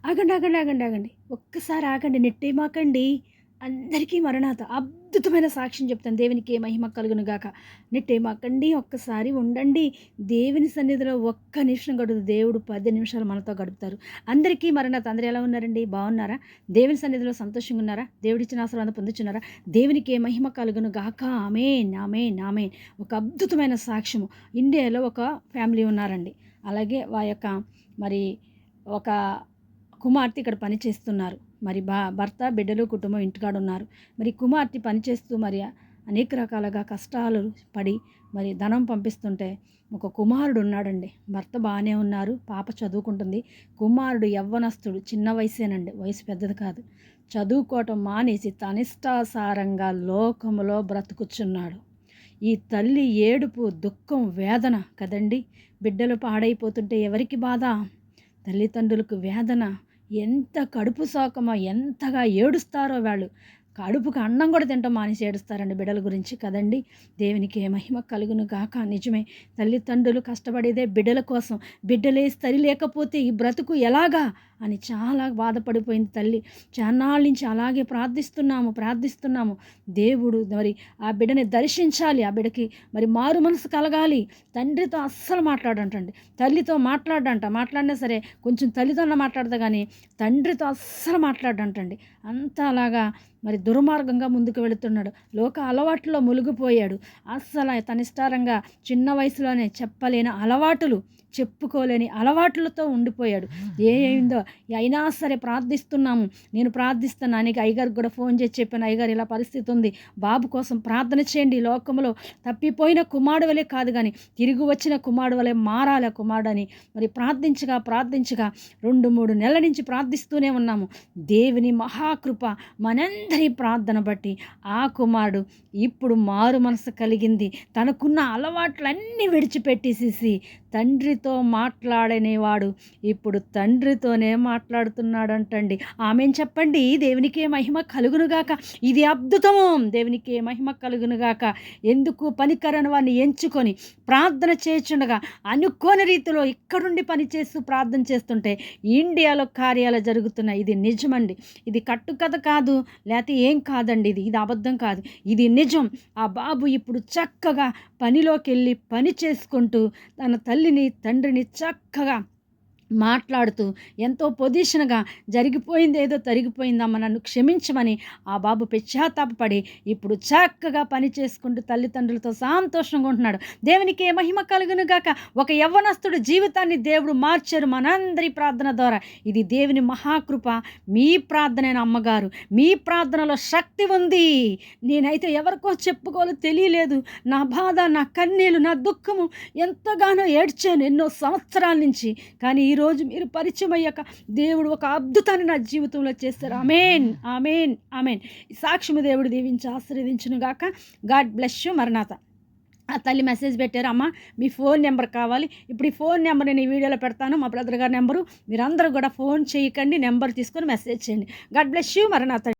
ఆగండి, ఆగండి, ఆగండి, ఆగండి. ఒక్కసారి ఆగండి. నెట్టేయమాకండి. అందరికీ మరణాత. అద్భుతమైన సాక్ష్యం చెప్తాను. దేవునికే మహిమ కలుగును గాక. నెట్టేయమాకండి. ఒక్కసారి ఉండండి. దేవుని సన్నిధిలో ఒక్క నిమిషం గడువు. దేవుడు 10 నిమిషాలు మనతో గడుపుతారు. అందరికీ మరణాత. అందరూ ఎలా ఉన్నారండి? బాగున్నారా? దేవుని సన్నిధిలో సంతోషంగా ఉన్నారా? దేవుడిచ్చిన ఆశీర్వాదం పొందుచున్నారా? దేవునికే మహిమ కలుగును గాక. ఆమేన్, ఆమేన్, ఆమేన్. ఒక అద్భుతమైన సాక్ష్యము. ఇండియాలో ఒక ఫ్యామిలీ ఉన్నారండి. అలాగే మరి ఒక కుమార్తె ఇక్కడ పనిచేస్తున్నారు. మరి భర్త, బిడ్డలు, కుటుంబం ఇంటికాడ ఉన్నారు. మరి కుమార్తె పనిచేస్తూ మరి అనేక రకాలుగా కష్టాలు పడి మరి ధనం పంపిస్తుంటే ఒక కుమారుడు ఉన్నాడండి. భర్త బాగానే ఉన్నారు, పాప చదువుకుంటుంది. కుమారుడు యవ్వనస్తుడు, చిన్న వయసేనండి, వయసు పెద్దది కాదు. చదువుకోవటం మానేసి తనిష్టాసారంగా లోకములో బ్రతుకుచున్నాడు. ఈ తల్లి ఏడుపు, దుఃఖం, వేదన కదండి. బిడ్డలు పాడైపోతుంటే ఎవరికి బాధ? తల్లిదండ్రులకు వేదన. ఎంత కడుపు సోకమో, ఎంతగా ఏడుస్తారో వాళ్ళు. కడుపుకు అన్నం కూడా తింటాం మానేసి ఏడుస్తారండి బిడ్డల గురించి కదండి. దేవునికి మహిమ కలుగును గాక. నిజమే, తల్లిదండ్రులు కష్టపడేదే బిడ్డల కోసం. బిడ్డలే సరి లేకపోతే ఈ బ్రతుకు ఎలాగా అని చాలా బాధపడిపోయింది తల్లి. చాన్నాళ్ళ నుంచి అలాగే ప్రార్థిస్తున్నాము. దేవుడు మరి ఆ బిడ్డని దర్శించాలి. ఆ బిడ్డకి మరి మారు మనసు కలగాలి. తండ్రితో అస్సలు మాట్లాడంటండి, తల్లితో మాట్లాడినా సరే కొంచెం తల్లితో మాట్లాడతా కానీ తండ్రితో అస్సలు మాట్లాడంటండి. అంతా అలాగా మరి దుర్మార్గంగా ముందుకు వెళుతున్నాడు. లోక అలవాట్లో మునిగిపోయాడు. అస్సలు తనిష్టారంగా చిన్న వయసులోనే చెప్పలేని అలవాటులు, చెప్పుకోలేని అలవాట్లతో ఉండిపోయాడు. ఏమైందో అయినా సరే ప్రార్థిస్తున్నాము. నేను ప్రార్థిస్తున్నానికి అయ్యగారికి కూడా ఫోన్ చేసి చెప్పాను, అయ్యగారు ఇలా పరిస్థితి ఉంది, బాబు కోసం ప్రార్థన చేయండి. లోకంలో తప్పిపోయిన కుమారుడు వలె కాదు కానీ తిరిగి వచ్చిన కుమారుడు వలె మారాలి ఆ కుమారుడని మరి ప్రార్థించగా 2-3 నెలల నుంచి ప్రార్థిస్తూనే ఉన్నాము. దేవుని మహాకృప మనందరి ప్రార్థన బట్టి ఆ కుమారుడు ఇప్పుడు మారు మనసు కలిగింది. తనకున్న అలవాట్లన్నీ విడిచిపెట్టేసేసి తండ్రితో మాట్లాడనేవాడు ఇప్పుడు తండ్రితోనే మాట్లాడుతున్నాడంటండి. ఆమెను చెప్పండి. దేవునికే మహిమ కలుగునుగాక. ఇది అద్భుతము. దేవునికే మహిమ కలుగునుగాక. ఎందుకు పనికరని వారిని ఎంచుకొని ప్రార్థన చేయుచుండగా అనుకోని రీతిలో ఇక్కడుండి పనిచేస్తూ ప్రార్థన చేస్తుంటే ఇండియాలో కార్యాలు జరుగుతున్నాయి. ఇది నిజమండి. ఇది కట్టుకథ కాదు, లేకపోతే ఏం కాదండి. ఇది అబద్ధం కాదు, ఇది నిజం. ఆ బాబు ఇప్పుడు చక్కగా పనిలోకి వెళ్ళి పని చేసుకుంటూ తన తల్లిని, తండ్రిని చక్కగా మాట్లాడుతూ ఎంతో పొజిషన్గా జరిగిపోయింది ఏదో తరిగిపోయిందమ్మ నన్ను క్షమించమని ఆ బాబు పశ్చాత్తాపపడి ఇప్పుడు చక్కగా పని చేసుకుంటూ తల్లిదండ్రులతో సంతోషంగా ఉంటున్నాడు. దేవునికి ఏ మహిమ కలుగును గాక. ఒక యవ్వనస్తుడు జీవితాన్ని దేవుడు మార్చారు మనందరి ప్రార్థన ద్వారా. ఇది దేవుని మహాకృప. మీ ప్రార్థన అమ్మగారు, మీ ప్రార్థనలో శక్తి ఉంది. నేనైతే ఎవరికో చెప్పుకోవాలో తెలియలేదు. నా బాధ, నా కన్నీళ్ళు, నా దుఃఖము ఎంతగానో ఏడ్చాను ఎన్నో సంవత్సరాల నుంచి. కానీ ఈరోజు మీరు పరిచయం అయ్యాక దేవుడు ఒక అద్భుతాన్ని నా జీవితంలో చేస్తారు. ఆమేన్, ఆమేన్, ఆమేన్. సాక్ష్యము దేవుడు దీవించి ఆశీర్వదించును గాక. God bless you. మరణాత. ఆ తల్లి మెసేజ్ పెట్టారు, అమ్మ మీ ఫోన్ నెంబర్ కావాలి. ఇప్పుడు ఈ ఫోన్ నెంబర్ నేను ఈ వీడియోలో పెడతాను, మా బ్రదర్ గారి నెంబరు. మీరందరూ కూడా ఫోన్ చేయకండి, నెంబర్ తీసుకొని మెసేజ్ చేయండి. God bless you. మరణాత.